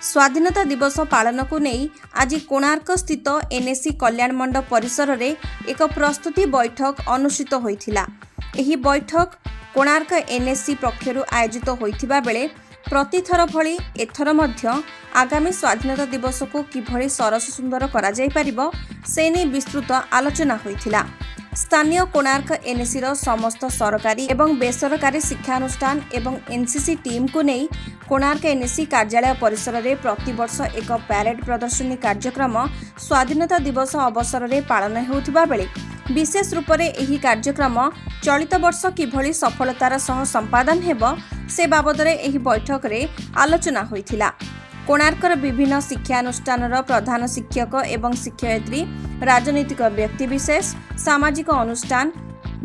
स्वाधीनता दिवस पालन को नहीं आज कोणार्क स्थित एनएसी कल्याण मंडप परिसर रे एक प्रस्तुति बैठक अनुष्ठित होइथिला। एही बैठक कोणार्क एनएसी पक्षरु आयोजित होइथिबा बेले प्रतिथर भली एथर मध्य आगामी स्वाधीनता दिवस को किभली सरस सुंदर करा जाय परिबो से नै विस्तृत आलोचना होइथिला। स्थानीय कोणार्क एनएसी रो समस्त सरकारी एवं बेसरकारी शिक्षानुष्ठान एवं एनसीसी टीम को नहीं कोणार्क एनएसी कार्यालय परिसर रे प्रतिवर्ष एक पैरेड प्रदर्शनी कार्यक्रम स्वाधीनता दिवस अवसर रे पालन होउथिबा बेले विशेष रूप से एही कार्यक्रम चलित वर्ष किभली सफलतार सह संपादन हेबो से बाबद रे एही बैठक रे आलोचना होइथिला। कोणार्कर विभिन्न शिक्षानुष्ठान प्रधान शिक्षक एवं शिक्षयित्री राजनीतिक व्यक्तिविशेष सामाजिक अनुष्ठान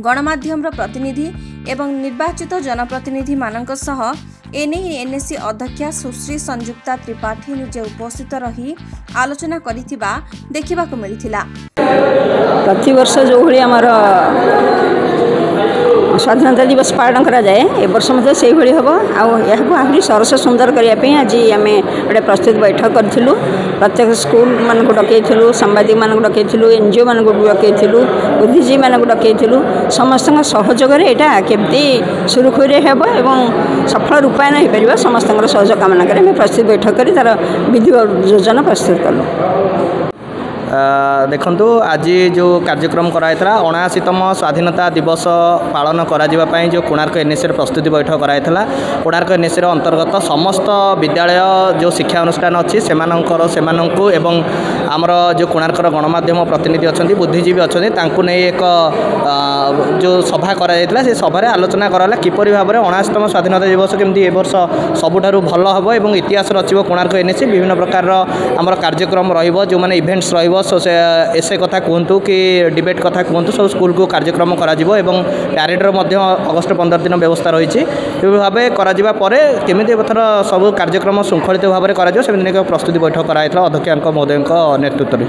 गणमाध्यम प्रतिनिधि एवं निर्वाचित जनप्रतिनिधि मानक सह एनएसी अध्यक्षा सुश्री संयुक्ता त्रिपाठी निजे उपस्थित रही आलोचना करिथिबा देखिबाकु मिलिथिला। प्रति वर्ष जो भली आमर स्वाधीनता दिवस पालन करा जाए ए वर्ष मध्य से भली हबो आहरी सरस सुंदर करने आज आम गोटे प्रस्तुत बैठक करूँ। प्रत्येक स्कूल मान को डकईलु, सांबादिक मान डकईलु, एनजीओ मान डकईलु, बुद्धिजीवी मान डकईलु। समस्त सहयोग यहाँ केमती सुरुखुरी हेब एवं सफल रूपायन हो पार समस्त सहयोग कामना कर प्रस्तुत बैठक कर तार विधि योजना प्रस्तुत कलु। देखंतु आज जो कार्यक्रम कराइथला 79तम स्वाधीनता दिवस पालन करा जिबा पई जो कोणार्क एनएसी प्रस्तुति बैठक कराइथला। कोणार्क एनएसी अंतर्गत समस्त विद्यालय जो शिक्षा अनुष्ठान अच्छी सेमानंकु एवं आमर जो कोणार्कर गणमाध्यम प्रतिनिधि अच्छा बुद्धिजीवी अच्छा नहीं एक जो सभा करा से सभार आलोचना कराला किपरि भाव में 79तम स्वाधीनता दिवस केमती ए वर्ष सबुठारु भल हम एवं इतिहास रचिब कोणार्क एनएसी विभिन्न प्रकार आमर कार्यक्रम रहिबो जो माने इवेंट्स रहिबो एसे कथा कहतु कि डिबेट कथा कहतु सब स्कूल को कार्यक्रम करा जिवो एवं पैरेडर मध्य अगस्ट 15 दिन व्यवस्था रही भाव कर केमी एथर सब कार्यक्रम श्रृंखलित भाव में कर प्रस्तुति बैठक कराई अध्यक्ष महोदय नेतृत्व में।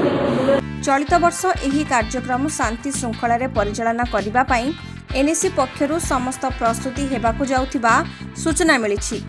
चलित वर्ष एही कार्यक्रम शांति श्रृंखला रे परिचालना करिबा पई एनएसी पक्षरु समस्त प्रस्तुति हेबाकु जाउथिबा सूचना मिलिछि।